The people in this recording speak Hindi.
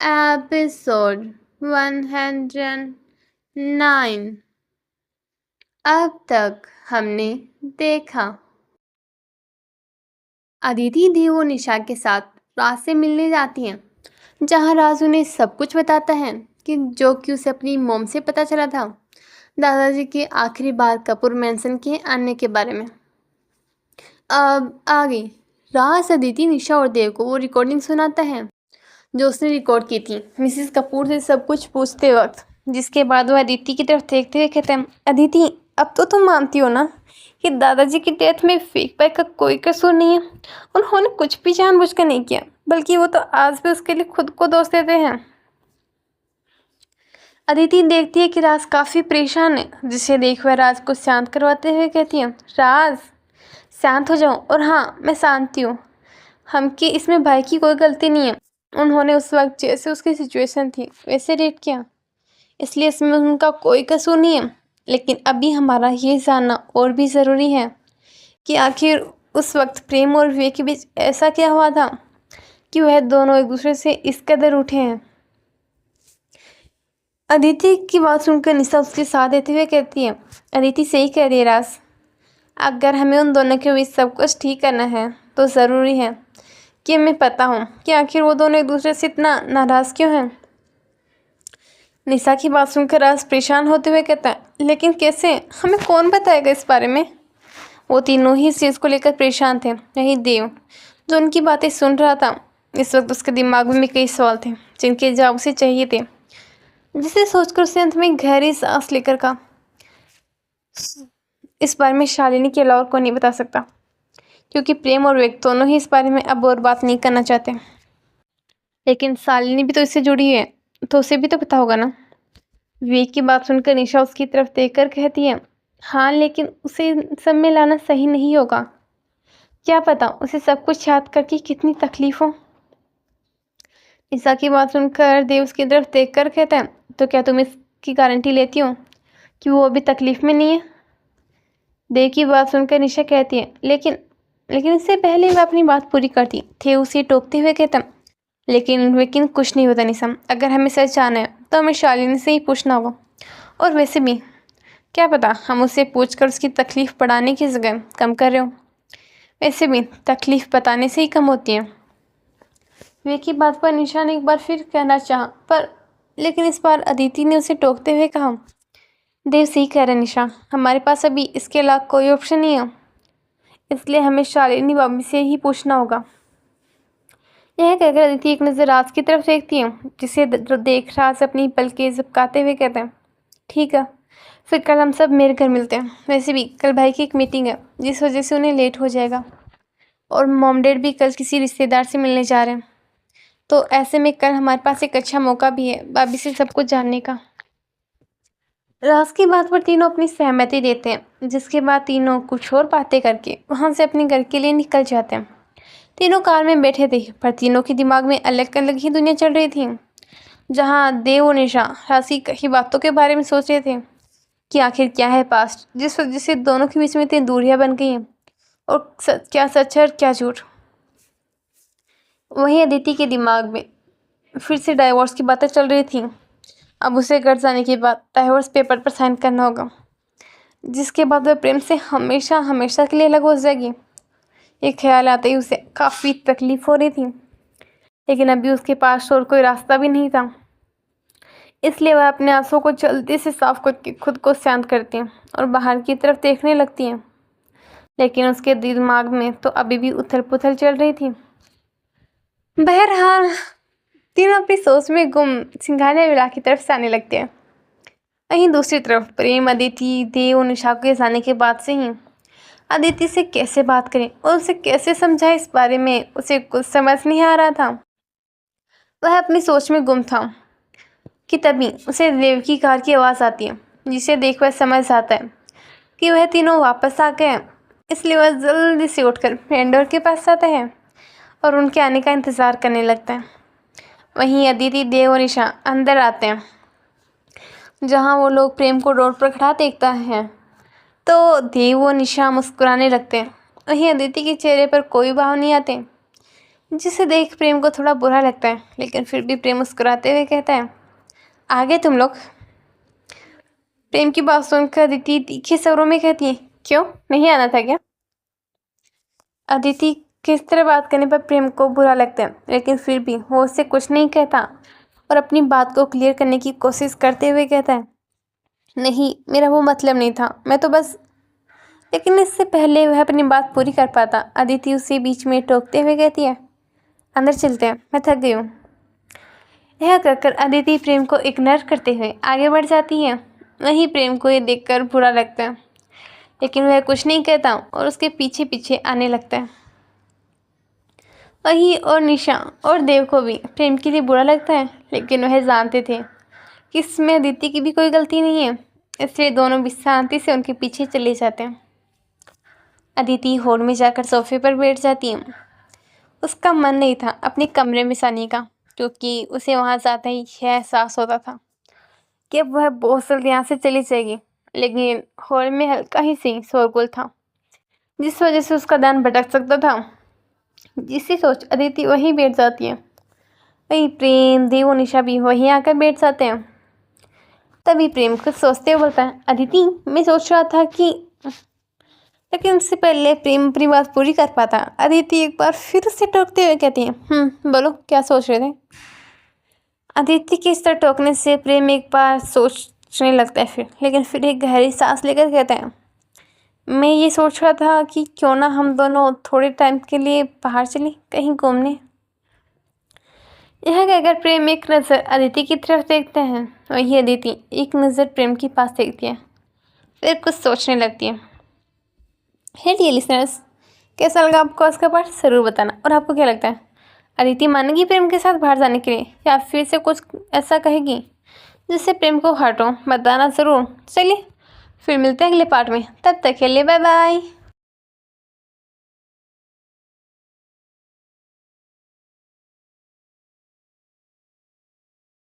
एपिसोड 109। अब तक हमने देखा अदिति देव और निशा के साथ राज से मिलने जाती हैं, जहां राज उन्हें सब कुछ बताता है कि उसे अपनी मोम से पता चला था दादाजी के आखिरी बार कपूर मैंसन के आने के बारे में। अब आगे राज अदिति, निशा और देव को वो रिकॉर्डिंग सुनाता है जो उसने रिकॉर्ड की थी मिसेस कपूर से सब कुछ पूछते वक्त, जिसके बाद वह अदिति की तरफ देखते हुए कहते हैं, अदिति अब तो तुम मानती हो ना कि दादाजी की डेथ में फेक बाइक का कोई कसूर नहीं है। उन्होंने कुछ भी जानबूझकर नहीं किया, बल्कि वो तो आज भी उसके लिए खुद को दोष देते हैं। अदिति देखती है कि राज काफ़ी परेशान है, जिसे देख वह राज को शांत करवाते हुए कहती है, राज शांत हो जाओ। और हाँ, मैं शांति हूँ। हम कि इसमें भाई की कोई गलती नहीं है। उन्होंने उस वक्त जैसे उसकी सिचुएशन थी वैसे रेट किया, इसलिए इसमें उनका कोई कसूर नहीं है। लेकिन अभी हमारा ये जानना और भी ज़रूरी है कि आखिर उस वक्त प्रेम और विवेक के बीच ऐसा क्या हुआ था कि वह दोनों एक दूसरे से इस कदर उठे हैं। अदिति की बात सुनकर निशा उसके साथ देते हुए कहती है, अदिति सही कह रही है राज, अगर हमें उन दोनों के बीच सब कुछ ठीक करना है तो ज़रूरी है कि मैं पता हूँ कि आखिर वो दोनों एक दूसरे से इतना नाराज़ क्यों हैं। निशा की बात सुनकर राज परेशान होते हुए कहता है, लेकिन कैसे, हमें कौन बताएगा इस बारे में। वो तीनों ही इस चीज़ को लेकर परेशान थे। यही देव जो उनकी बातें सुन रहा था, इस वक्त उसके दिमाग में भी कई सवाल थे जिनके जवाब उसे चाहिए थे, जिसे सोचकर उसे अंत में गहरी सांस लेकर कहा, इस बारे में शालिनी के अलावा कोई नहीं बता सकता, क्योंकि प्रेम और विवेक दोनों ही इस बारे में अब और बात नहीं करना चाहते। लेकिन शालिनी भी तो इससे जुड़ी है, तो उसे भी तो पता होगा ना। विवेक की बात सुनकर निशा उसकी तरफ देखकर कहती है, हाँ लेकिन उसे सब में लाना सही नहीं होगा। क्या पता उसे सब कुछ याद करके कितनी तकलीफ हो। निशा की बात सुनकर देव उसकी तरफ देखकर कहता है, तो क्या तुम इसकी गारंटी लेती हो कि वो अभी तकलीफ में नहीं है। देव की बात सुनकर निशा कहती है, लेकिन इससे पहले वह अपनी बात पूरी करती थे उसे टोकते हुए कहता, लेकिन कुछ नहीं होता निशा, अगर हमें सच जानना है तो हमें शालिनी से ही पूछना होगा। और वैसे भी क्या पता हम उससे पूछकर उसकी तकलीफ़ बढ़ाने की जगह कम कर रहे हो। वैसे भी तकलीफ़ बताने से ही कम होती है। वे की बात पर निशा ने एक बार फिर कहना चाहा, पर लेकिन इस बार अदिति ने उसे टोकते हुए कहा, देव सही कह रहे निशा, हमारे पास अभी इसके अलावा कोई ऑप्शन नहीं है, इसलिए हमें शालिनी भाभी से ही पूछना होगा। यह कहकर अदिति एक नज़र राज की तरफ देखती है, जिसे देख राज अपनी पलकें झपकाते हुए कहते हैं, ठीक है, फिर कल हम सब मेरे घर मिलते हैं। वैसे भी कल भाई की एक मीटिंग है, जिस वजह से उन्हें लेट हो जाएगा, और मॉम डैड भी कल किसी रिश्तेदार से मिलने जा रहे हैं, तो ऐसे में कल हमारे पास एक अच्छा मौका भी है भाभी से सब कुछ जानने का। राज की बात पर तीनों अपनी सहमति देते हैं, जिसके बाद तीनों कुछ और बातें करके वहाँ से अपने घर के लिए निकल जाते हैं। तीनों कार में बैठे थे, पर तीनों के दिमाग में अलग अलग ही दुनिया चल रही थी। जहाँ देव और निशा राज की कई बातों के बारे में सोच रहे थे कि आखिर क्या है पास्ट जिस वजह से दोनों के बीच में इतनी दूरियां बन गई हैं, और क्या सच है और क्या झूठ। वहीं अदिति के दिमाग में फिर से डाइवोर्स की बातें चल रही थी। अब उसे घर जाने के बाद डाइवोर्स पेपर पर साइन करना होगा, जिसके बाद वह प्रेम से हमेशा हमेशा के लिए अलग हो जाएगी। ये ख्याल आते ही उसे काफ़ी तकलीफ हो रही थी, लेकिन अभी उसके पास और कोई रास्ता भी नहीं था, इसलिए वह अपने आंसुओं को जल्दी से साफ करके खुद को शांत करती हैं और बाहर की तरफ देखने लगती हैं। लेकिन उसके दिमाग में तो अभी भी उथल पुथल चल रही थी। बहरहाल तीनों अपनी सोच में गुम सिंघानिया विला की तरफ से आने लगते हैं। वहीं दूसरी तरफ प्रेम अदिति देव और निशा के जाने के बाद से ही अदिति से कैसे बात करें और उसे कैसे समझाए, इस बारे में उसे कुछ समझ नहीं आ रहा था। वह अपनी सोच में गुम था कि तभी उसे देव की कार की आवाज़ आती है, जिसे देख वह समझ आता है कि वह तीनों वापस आ गए हैं। इसलिए वह जल्दी से उठकर मेन डोर के पास जाता है और उनके आने का इंतज़ार करने लगता है। वहीं अदिति देव और निशा अंदर आते हैं, जहां वो लोग प्रेम को डोर पर खड़ा देखता है तो देव और निशा मुस्कुराने लगते हैं। वहीं अदिति के चेहरे पर कोई भाव नहीं आते। जिसे देख प्रेम को थोड़ा बुरा लगता है, लेकिन फिर भी प्रेम मुस्कुराते हुए कहता है, आगे तुम लोग। प्रेम की बात सुनकर अदिति तीखे स्वरों में कहती है, क्यों नहीं आना था क्या? अदिति किस तरह बात करने पर प्रेम को बुरा लगता है, लेकिन फिर भी वो उससे कुछ नहीं कहता और अपनी बात को क्लियर करने की कोशिश करते हुए कहता है, नहीं मेरा वो मतलब नहीं था, मैं तो बस। लेकिन इससे पहले वह अपनी बात पूरी कर पाता, अदिति उसे बीच में टोकते हुए कहती है, अंदर चलते हैं, मैं थक गई हूँ। यह कहकर अदिति प्रेम को इग्नोर करते हुए आगे बढ़ जाती है। वहीं प्रेम को ये देखकर बुरा लगता है, लेकिन वह कुछ नहीं कहता और उसके पीछे पीछे आने लगता है। वही और निशा और देव को भी प्रेम के लिए बुरा लगता है, लेकिन वह जानते थे कि इसमें अदिति की भी कोई गलती नहीं है, इसलिए दोनों भी शांति से उनके पीछे चले जाते हैं। अदिति हॉल में जाकर सोफे पर बैठ जाती है। उसका मन नहीं था अपने कमरे में जाने का, क्योंकि उसे वहाँ जाते ही यह एहसास होता था कि अब वह बहुत जल्द यहाँ से चली जाएगी। लेकिन हॉल में हल्का ही सी शोरगुल था, जिस वजह से उसका ध्यान भटक सकता था। जिससे सोच अदिति वहीं बैठ जाती है। वहीं प्रेम, देव और निशा भी वहीं आकर बैठ जाते हैं। तभी प्रेम कुछ सोचते हुए बोलता है, अदिति मैं सोच रहा था कि। लेकिन उससे पहले प्रेम अपनी बात पूरी कर पाता, अदिति एक बार फिर से टोकते हुए कहती है, बोलो क्या सोच रहे थे? अदिति के इस तरह टोकने से प्रेम एक बार सोचने लगता है, लेकिन फिर एक गहरी सांस लेकर कहता है, मैं ये सोच रहा था कि क्यों ना हम दोनों थोड़े टाइम के लिए बाहर चलें, कहीं घूमने। यह कहकर प्रेम एक नज़र अदिति की तरफ देखते हैं और ये अदिति एक नज़र प्रेम के पास देखती है, फिर कुछ सोचने लगती है। हे डियर लिसनर्स, कैसा लगा आपको आज का पार्ट ज़रूर बताना। और आपको क्या लगता है, अदिति मानेगी प्रेम के साथ बाहर जाने के लिए, या फिर से कुछ ऐसा कहेगी जिससे प्रेम को हर्ट हो? बताना ज़रूर। चलिए फिर मिलते हैं अगले पार्ट में, तब तक के लिए बाय बाय।